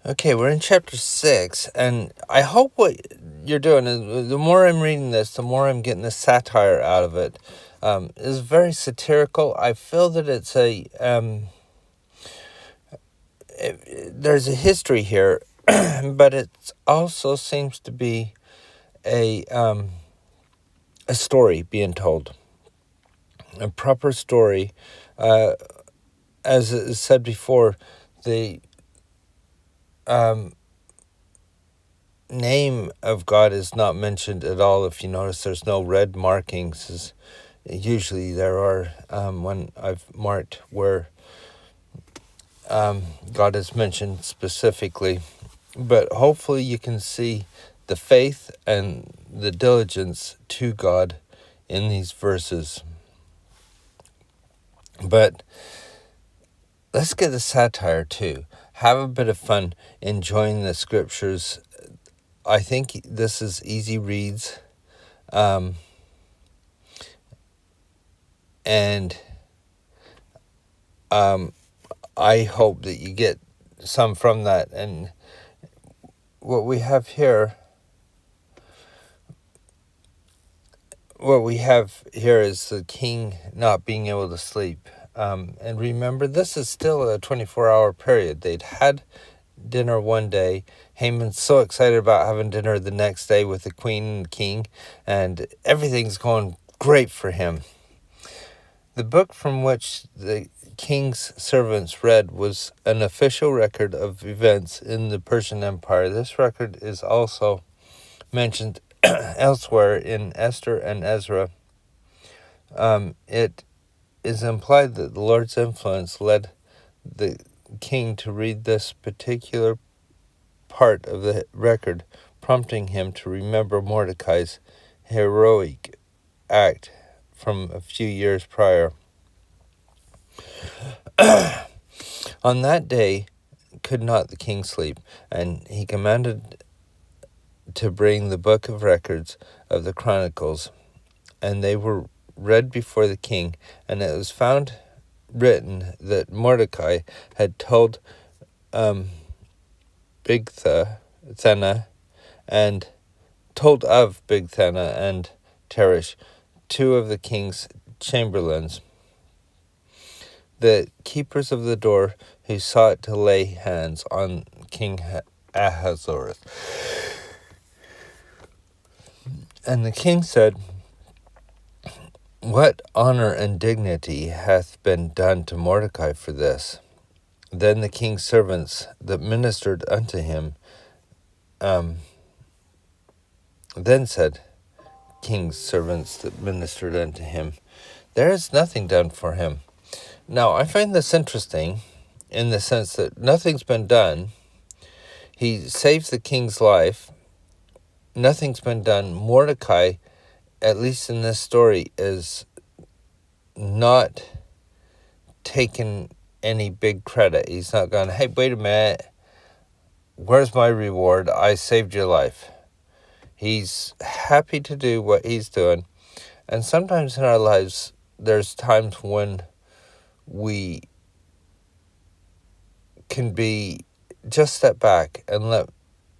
Okay, we're in chapter 6, and I hope what you're doing is, the more I'm reading this, the more I'm getting the satire out of it. It's very satirical. I feel that it's there's a history here, but it also seems to be a story being told, a proper story. As is said before, the name of God is not mentioned at all. If you notice, there's no red markings. Usually there are when I've marked where God is mentioned specifically. But hopefully you can see the faith and the diligence to God in these verses. But let's get the satire too. Have a bit of fun enjoying the scriptures. I think this is easy reads. And I hope that you get some from that. And what we have here is the king not being able to sleep. And remember, this is still a 24-hour period. They'd had dinner one day. Haman's so excited about having dinner the next day with the queen and king, and everything's going great for him. The book from which the king's servants read was an official record of events in the Persian Empire. This record is also mentioned elsewhere in Esther and Ezra. It is implied that the Lord's influence led the king to read this particular part of the record, prompting him to remember Mordecai's heroic act from a few years prior. On that day could not the king sleep, and he commanded to bring the book of records of the Chronicles, and they were read before the king, and it was found written that Mordecai had told Bigthana and told of Bigthana and Teresh, two of the king's chamberlains, the keepers of the door, who sought to lay hands on King Ahasuerus. And the king said, "What honor and dignity hath been done to Mordecai for this?" Then the king's servants that ministered unto him, then said king's servants that ministered unto him, "There is nothing done for him." Now, I find this interesting in the sense that nothing's been done. He saves the king's life. Nothing's been done. Mordecai, at least in this story, is not taking any big credit. He's not going, "Hey, wait a minute. Where's my reward? I saved your life." He's happy to do what he's doing. And sometimes in our lives, there's times when we can be just step back and let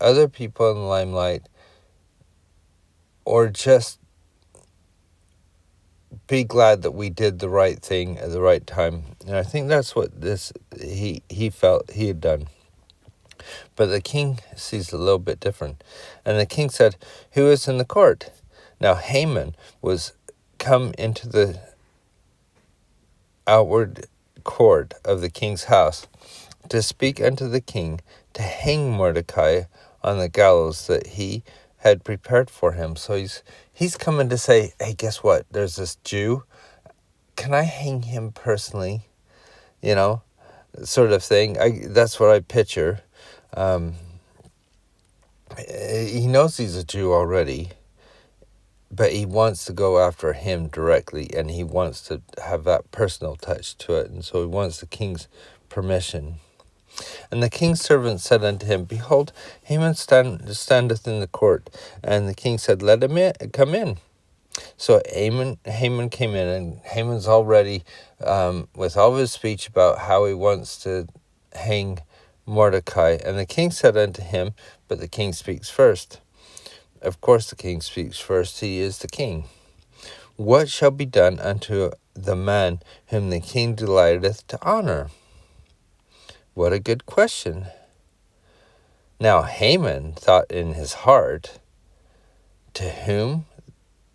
other people in the limelight, or just be glad that we did the right thing at the right time. And I think that's what he felt he had done. But the king sees a little bit different. And the king said, "Who is in the court?" Now Haman was come into the outward court of the king's house to speak unto the king to hang Mordecai on the gallows that he had prepared for him. So he's coming to say, "Hey, guess what? There's this Jew. Can I hang him personally?" Sort of thing. That's what I picture. He knows he's a Jew already, but he wants to go after him directly, and he wants to have that personal touch to it, and so he wants the king's permission. And the king's servant said unto him, "Behold, Haman standeth in the court." And the king said, "Let him come in." So Haman came in, and Haman's already with all of his speech about how he wants to hang Mordecai. And the king said unto him, but the king speaks first. Of course the king speaks first. He is the king. What shall be done unto the man whom the king delighteth to honor? What a good question. Now Haman thought in his heart, to whom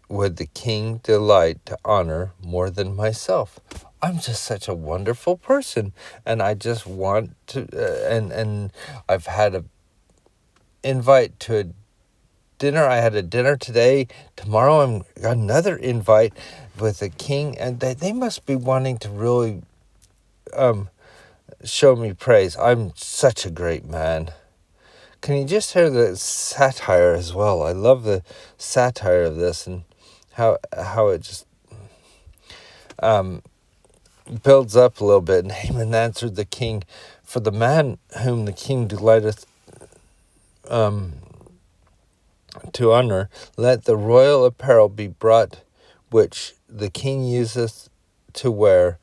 would the king delight to honor more than myself? I'm just such a wonderful person, and I just want to, and I've had a invite to a dinner. I had a dinner today. Tomorrow I'm another invite with the king, and they must be wanting to really show me praise. I'm such a great man. Can you just hear the satire as well? I love the satire of this and how it just builds up a little bit. And Haman answered the king, for the man whom the king delighteth to honor, let the royal apparel be brought which the king useth to wear,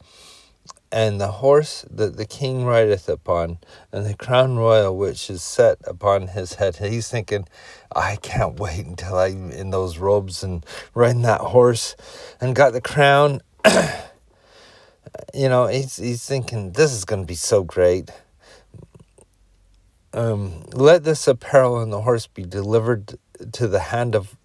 and the horse that the king rideth upon, and the crown royal which is set upon his head. He's thinking, I can't wait until I'm in those robes and riding that horse and got the crown. He's thinking, this is going to be so great. Let this apparel and the horse be delivered to the hand of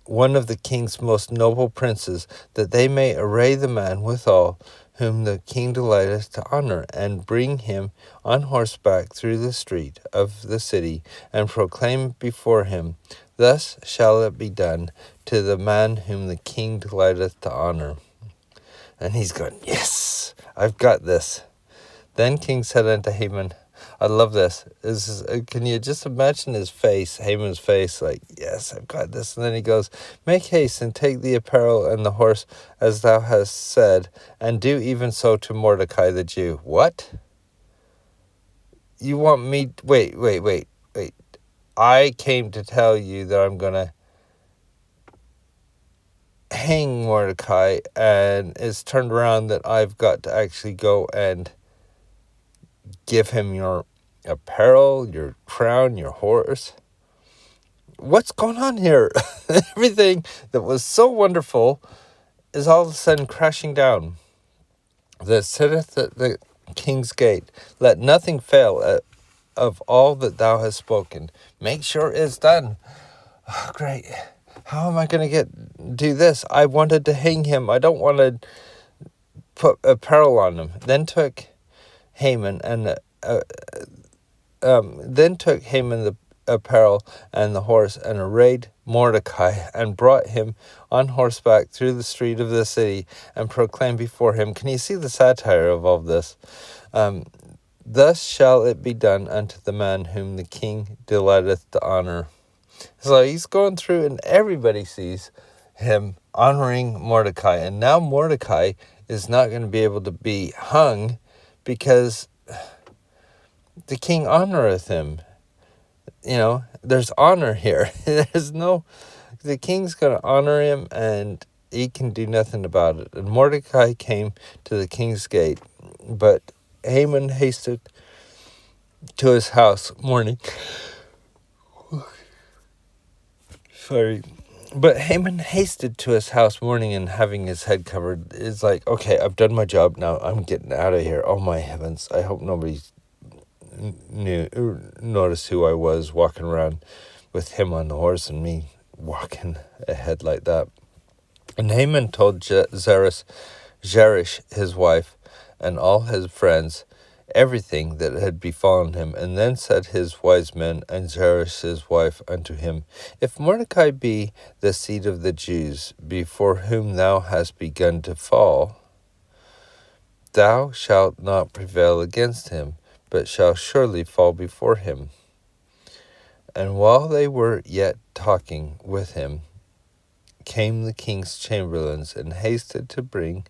one of the king's most noble princes, that they may array the man withal, whom the king delighteth to honor, and bring him on horseback through the street of the city, and proclaim before him, thus shall it be done to the man whom the king delighteth to honor. And he's going, yes, I've got this. Then king said unto Haman, I love this. Can you just imagine his face, Haman's face, like, yes, I've got this. And then he goes, make haste and take the apparel and the horse as thou hast said, and do even so to Mordecai the Jew. What? You want me... Wait. I came to tell you that I'm going to hang Mordecai, and it's turned around that I've got to actually go and give him your apparel, your crown, your horse. What's going on here? Everything that was so wonderful is all of a sudden crashing down. That sitteth at the king's gate. Let nothing fail of all that thou hast spoken. Make sure it's done. Oh, great. How am I going to do this? I wanted to hang him. I don't want to put apparel on him. Then took Haman the apparel and the horse, and arrayed Mordecai, and brought him on horseback through the street of the city, and proclaimed before him. Can you see the satire of all this? Thus shall it be done unto the man whom the king delighteth to honor. So he's going through, and everybody sees him honoring Mordecai. And now Mordecai is not going to be able to be hung because the king honoreth him. There's honor here. The king's going to honor him, and he can do nothing about it. And Mordecai came to the king's gate, but Haman hasted to his house mourning. But Haman hasted to his house mourning and having his head covered. Is like, okay, I've done my job now. I'm getting out of here. Oh my heavens! I hope nobody noticed who I was walking around with him on the horse and me walking ahead like that. And Haman told Zeresh, his wife, and all his friends, everything that had befallen him. And then said his wise men and Zeresh his wife unto him, if Mordecai be the seed of the Jews, before whom thou hast begun to fall, thou shalt not prevail against him, but shall surely fall before him. And while they were yet talking with him, came the king's chamberlains, and hasted to bring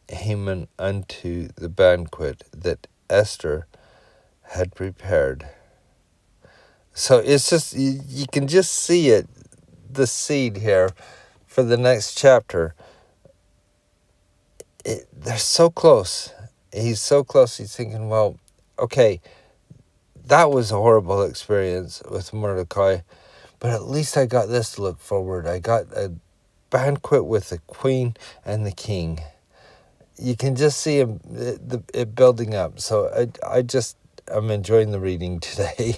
Haman unto the banquet that Esther had prepared. So it's just, you can just see it, the seed here for the next chapter. They're so close. He's so close. He's thinking, well, okay, that was a horrible experience with Mordecai, but at least I got this to look forward. I got a banquet with the queen and the king. You can just see it building up. So I'm enjoying the reading today.